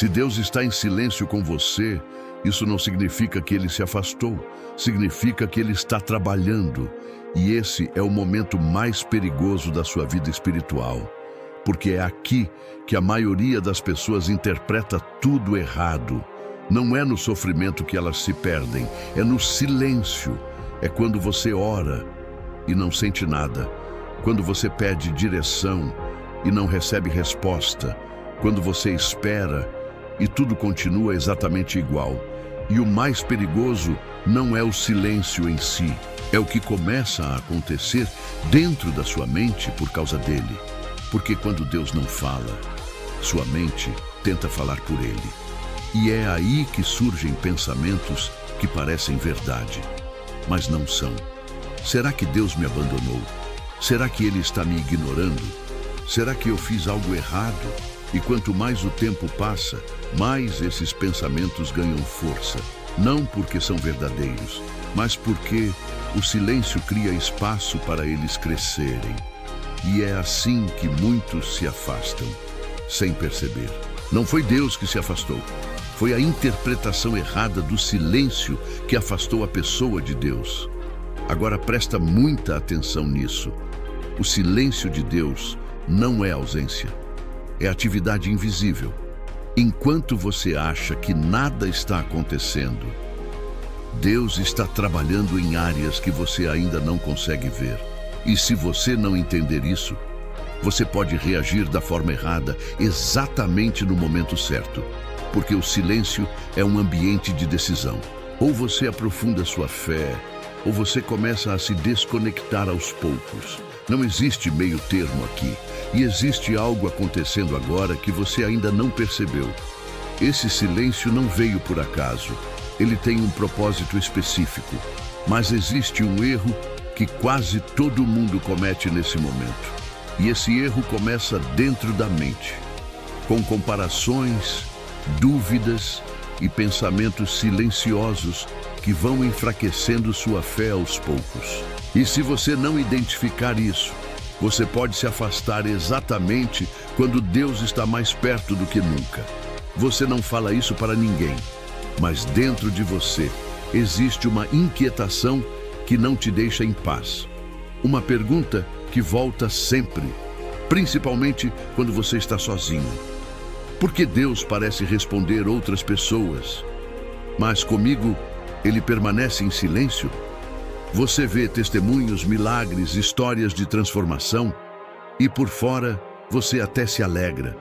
Se Deus está em silêncio com você, isso não significa que Ele se afastou, significa que Ele está trabalhando. E esse é o momento mais perigoso da sua vida espiritual, porque é aqui que a maioria das pessoas interpreta tudo errado. Não é no sofrimento que elas se perdem, é no silêncio. É quando você ora e não sente nada, quando você pede direção e não recebe resposta, quando você espera e tudo continua exatamente igual. E o mais perigoso não é o silêncio em si, é o que começa a acontecer dentro da sua mente por causa dele. Porque quando Deus não fala, sua mente tenta falar por ele. E é aí que surgem pensamentos que parecem verdade, mas não são. Será que Deus me abandonou? Será que Ele está me ignorando? Será que eu fiz algo errado? E quanto mais o tempo passa, mais esses pensamentos ganham força. Não porque são verdadeiros, mas porque o silêncio cria espaço para eles crescerem. E é assim que muitos se afastam, sem perceber. Não foi Deus que se afastou. Foi a interpretação errada do silêncio que afastou a pessoa de Deus. Agora presta muita atenção nisso. O silêncio de Deus não é ausência. É atividade invisível. Enquanto você acha que nada está acontecendo, Deus está trabalhando em áreas que você ainda não consegue ver. E se você não entender isso, você pode reagir da forma errada exatamente no momento certo, porque o silêncio é um ambiente de decisão. Ou você aprofunda sua fé, ou você começa a se desconectar aos poucos. Não existe meio termo aqui, e existe algo acontecendo agora que você ainda não percebeu. Esse silêncio não veio por acaso, ele tem um propósito específico, mas existe um erro que quase todo mundo comete nesse momento. E esse erro começa dentro da mente, com comparações, dúvidas e pensamentos silenciosos que vão enfraquecendo sua fé aos poucos. E se você não identificar isso, você pode se afastar exatamente quando Deus está mais perto do que nunca. Você não fala isso para ninguém, mas dentro de você existe uma inquietação que não te deixa em paz. Uma pergunta que volta sempre, principalmente quando você está sozinho. Por que Deus parece responder outras pessoas, mas comigo Ele permanece em silêncio? Você vê testemunhos, milagres, histórias de transformação, e por fora você até se alegra,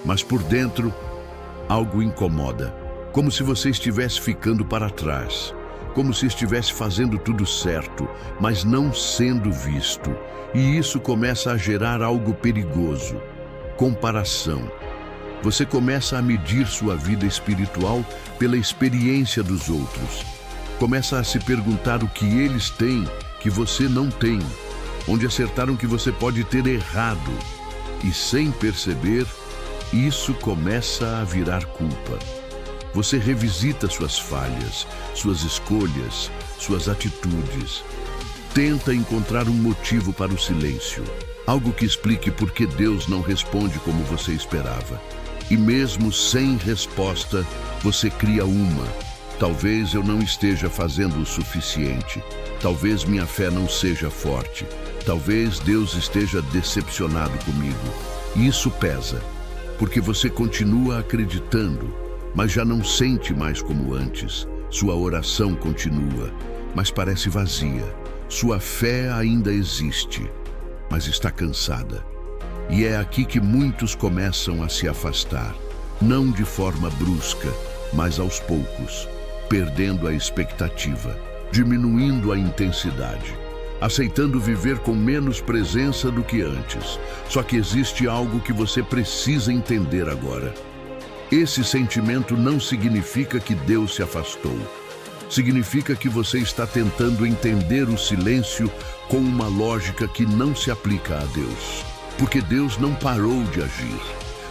mas por dentro algo incomoda, como se você estivesse ficando para trás, como se estivesse fazendo tudo certo, mas não sendo visto. E isso começa a gerar algo perigoso: comparação. Você começa a medir sua vida espiritual pela experiência dos outros. Começa a se perguntar o que eles têm que você não tem, onde acertaram que você pode ter errado. E sem perceber, isso começa a virar culpa. Você revisita suas falhas, suas escolhas, suas atitudes. Tenta encontrar um motivo para o silêncio, algo que explique por que Deus não responde como você esperava. E mesmo sem resposta, você cria uma. Talvez eu não esteja fazendo o suficiente. Talvez minha fé não seja forte. Talvez Deus esteja decepcionado comigo. E isso pesa, porque você continua acreditando, mas já não sente mais como antes. Sua oração continua, mas parece vazia. Sua fé ainda existe, mas está cansada. E é aqui que muitos começam a se afastar, não de forma brusca, mas aos poucos, perdendo a expectativa, diminuindo a intensidade, aceitando viver com menos presença do que antes. Só que existe algo que você precisa entender agora. Esse sentimento não significa que Deus se afastou. Significa que você está tentando entender o silêncio com uma lógica que não se aplica a Deus. Porque Deus não parou de agir.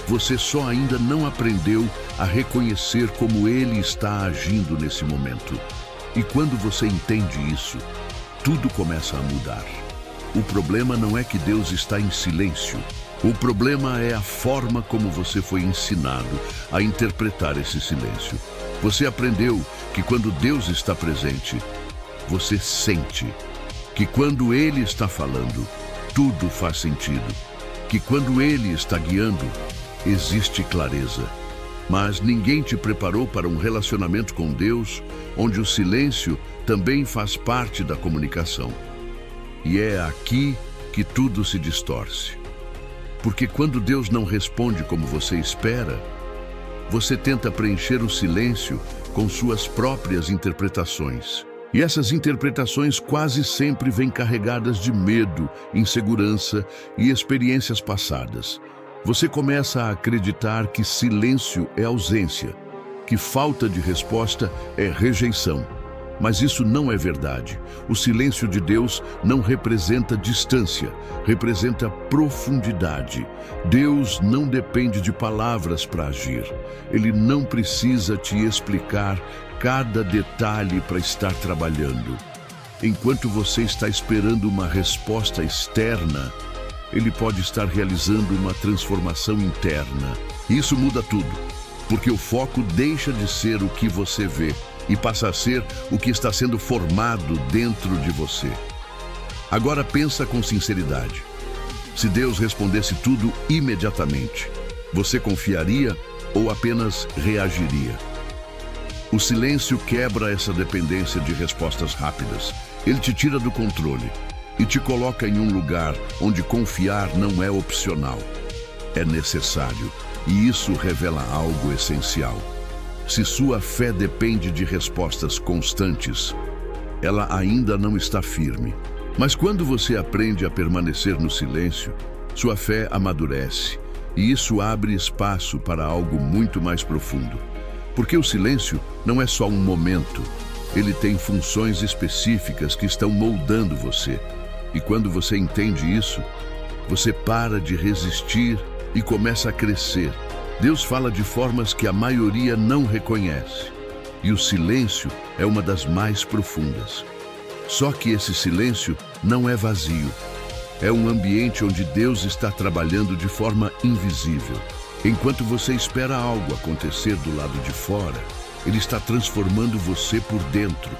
Você só ainda não aprendeu a reconhecer como Ele está agindo nesse momento. E quando você entende isso, tudo começa a mudar. O problema não é que Deus está em silêncio. O problema é a forma como você foi ensinado a interpretar esse silêncio. Você aprendeu que quando Deus está presente, você sente. Que quando Ele está falando, tudo faz sentido. Que quando Ele está guiando, existe clareza. Mas ninguém te preparou para um relacionamento com Deus, onde o silêncio também faz parte da comunicação. E é aqui que tudo se distorce. Porque quando Deus não responde como você espera, você tenta preencher o silêncio com suas próprias interpretações. E essas interpretações quase sempre vêm carregadas de medo, insegurança e experiências passadas. Você começa a acreditar que silêncio é ausência, que falta de resposta é rejeição. Mas isso não é verdade. O silêncio de Deus não representa distância, representa profundidade. Deus não depende de palavras para agir. Ele não precisa te explicar cada detalhe para estar trabalhando. Enquanto você está esperando uma resposta externa, Ele pode estar realizando uma transformação interna. Isso muda tudo, porque o foco deixa de ser o que você vê e passa a ser o que está sendo formado dentro de você. Agora pensa com sinceridade. Se Deus respondesse tudo imediatamente, você confiaria ou apenas reagiria? O silêncio quebra essa dependência de respostas rápidas. Ele te tira do controle e te coloca em um lugar onde confiar não é opcional, é necessário. E isso revela algo essencial. Se sua fé depende de respostas constantes, ela ainda não está firme. Mas quando você aprende a permanecer no silêncio, sua fé amadurece, e isso abre espaço para algo muito mais profundo. Porque o silêncio não é só um momento, ele tem funções específicas que estão moldando você. E quando você entende isso, você para de resistir e começa a crescer. Deus fala de formas que a maioria não reconhece, e o silêncio é uma das mais profundas. Só que esse silêncio não é vazio. É um ambiente onde Deus está trabalhando de forma invisível. Enquanto você espera algo acontecer do lado de fora, Ele está transformando você por dentro,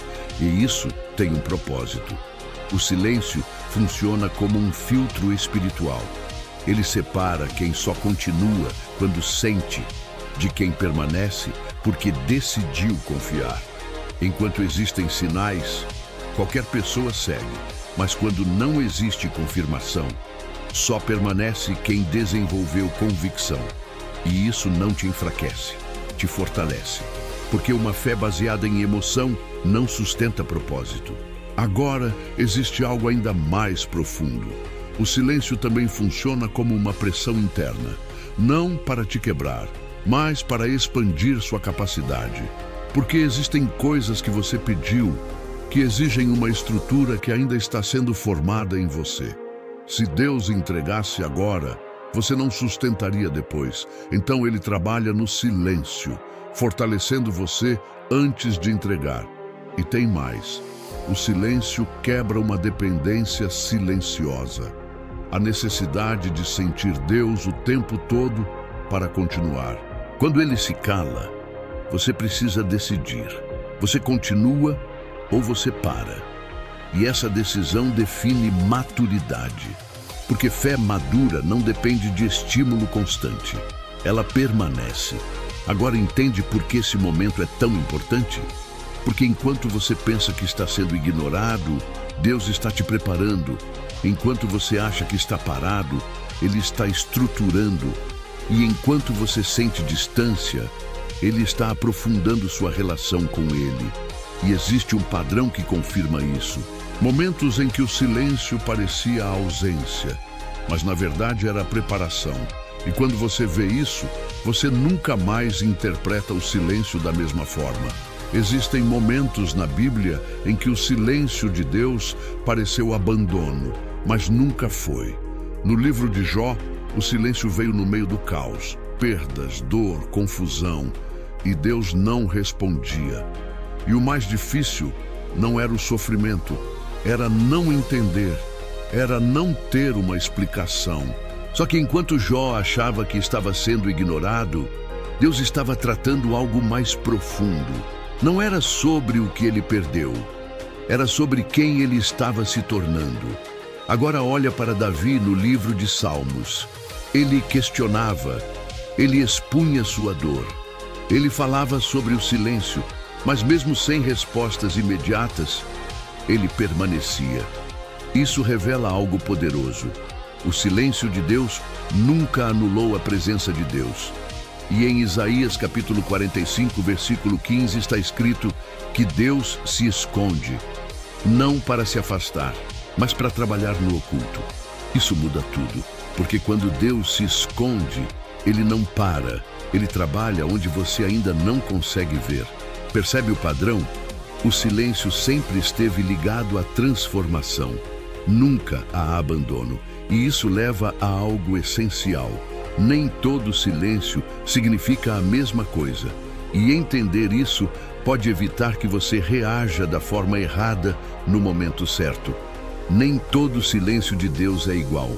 e isso tem um propósito. O silêncio funciona como um filtro espiritual. Ele separa quem só continua quando sente de quem permanece porque decidiu confiar. Enquanto existem sinais, qualquer pessoa segue, mas quando não existe confirmação, só permanece quem desenvolveu convicção. E isso não te enfraquece, te fortalece, porque uma fé baseada em emoção não sustenta propósito. Agora existe algo ainda mais profundo. O silêncio também funciona como uma pressão interna, não para te quebrar, mas para expandir sua capacidade. Porque existem coisas que você pediu que exigem uma estrutura que ainda está sendo formada em você. Se Deus entregasse agora, você não sustentaria depois. Então Ele trabalha no silêncio, fortalecendo você antes de entregar. E tem mais. O silêncio quebra uma dependência silenciosa. A necessidade de sentir Deus o tempo todo para continuar. Quando Ele se cala, você precisa decidir. Você continua ou você para. E essa decisão define maturidade. Porque fé madura não depende de estímulo constante. Ela permanece. Agora entende por que esse momento é tão importante? Porque enquanto você pensa que está sendo ignorado, Deus está te preparando. Enquanto você acha que está parado, Ele está estruturando. E enquanto você sente distância, Ele está aprofundando sua relação com Ele. E existe um padrão que confirma isso. Momentos em que o silêncio parecia a ausência, mas na verdade era a preparação. E quando você vê isso, você nunca mais interpreta o silêncio da mesma forma. Existem momentos na Bíblia em que o silêncio de Deus pareceu abandono, mas nunca foi. No livro de Jó, o silêncio veio no meio do caos, perdas, dor, confusão, e Deus não respondia. E o mais difícil não era o sofrimento, era não entender, era não ter uma explicação. Só que enquanto Jó achava que estava sendo ignorado, Deus estava tratando algo mais profundo. Não era sobre o que ele perdeu, era sobre quem ele estava se tornando. Agora olha para Davi no livro de Salmos. Ele questionava, ele expunha sua dor. Ele falava sobre o silêncio, mas mesmo sem respostas imediatas, ele permanecia. Isso revela algo poderoso. O silêncio de Deus nunca anulou a presença de Deus. E em Isaías capítulo 45, versículo 15, está escrito que Deus se esconde, não para se afastar, mas para trabalhar no oculto. Isso muda tudo, porque quando Deus se esconde, Ele não para, Ele trabalha onde você ainda não consegue ver. Percebe o padrão? O silêncio sempre esteve ligado à transformação, nunca a abandono. E isso leva a algo essencial. Nem todo silêncio significa a mesma coisa. E entender isso pode evitar que você reaja da forma errada no momento certo. Nem todo silêncio de Deus é igual.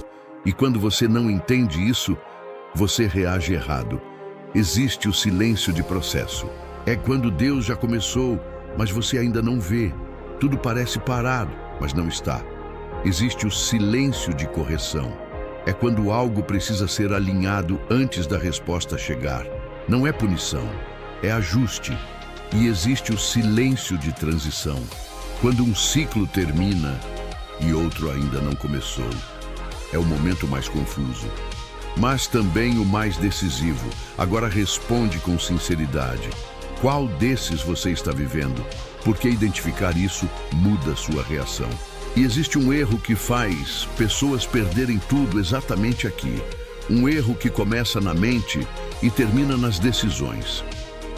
E quando você não entende isso, você reage errado. Existe o silêncio de processo. É quando Deus já começou, mas você ainda não vê. Tudo parece parado, mas não está. Existe o silêncio de correção. É quando algo precisa ser alinhado antes da resposta chegar. Não é punição, é ajuste. E existe o silêncio de transição. Quando um ciclo termina e outro ainda não começou. É o momento mais confuso, mas também o mais decisivo. Agora responde com sinceridade. Qual desses você está vivendo? Porque identificar isso muda sua reação. E existe um erro que faz pessoas perderem tudo exatamente aqui. Um erro que começa na mente e termina nas decisões.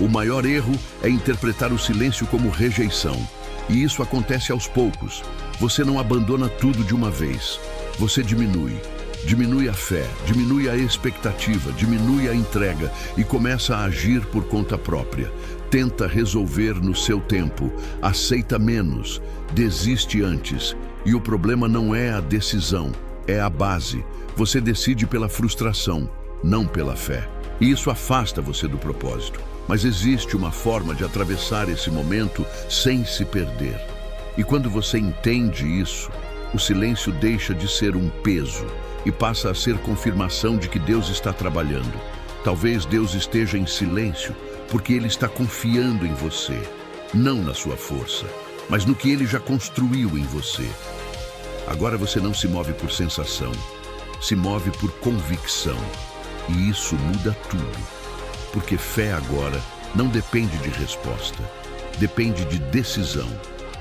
O maior erro é interpretar o silêncio como rejeição. E isso acontece aos poucos. Você não abandona tudo de uma vez. Você diminui a fé, diminui a expectativa, diminui a entrega e começa a agir por conta própria. Tenta resolver no seu tempo, aceita menos, desiste antes. E o problema não é a decisão, é a base. Você decide pela frustração, não pela fé. E isso afasta você do propósito. Mas existe uma forma de atravessar esse momento sem se perder. E quando você entende isso, o silêncio deixa de ser um peso e passa a ser confirmação de que Deus está trabalhando. Talvez Deus esteja em silêncio porque Ele está confiando em você, não na sua força, mas no que Ele já construiu em você. Agora você não se move por sensação, se move por convicção. E isso muda tudo, porque fé agora não depende de resposta, depende de decisão.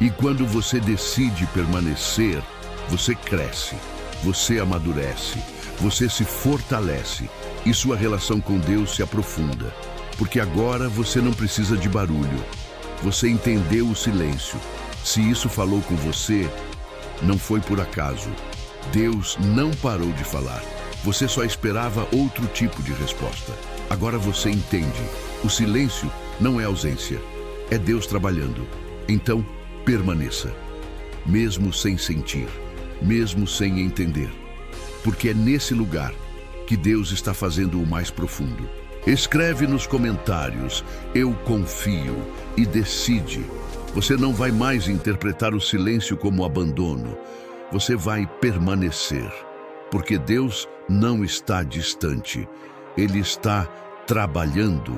E quando você decide permanecer, você cresce, você amadurece, você se fortalece e sua relação com Deus se aprofunda. Porque agora você não precisa de barulho. Você entendeu o silêncio. Se isso falou com você, não foi por acaso. Deus não parou de falar. Você só esperava outro tipo de resposta. Agora você entende. O silêncio não é ausência. É Deus trabalhando. Então, permaneça. Mesmo sem sentir. Mesmo sem entender. Porque é nesse lugar que Deus está fazendo o mais profundo. Escreve nos comentários, eu confio, e decide. Você não vai mais interpretar o silêncio como abandono. Você vai permanecer. Porque Deus não está distante. Ele está trabalhando.